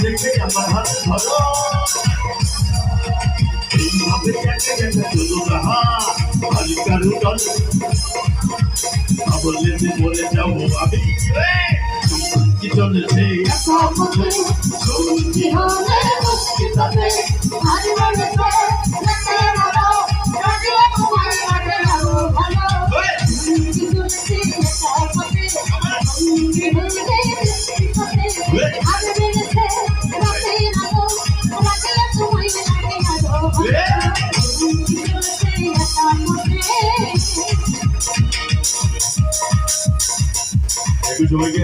দেখে আমার হাত ধরো এইভাবে চলো রাহা কালিকারু দল বললে যে বলে যাবো আমি কি চলেছে সবাইকে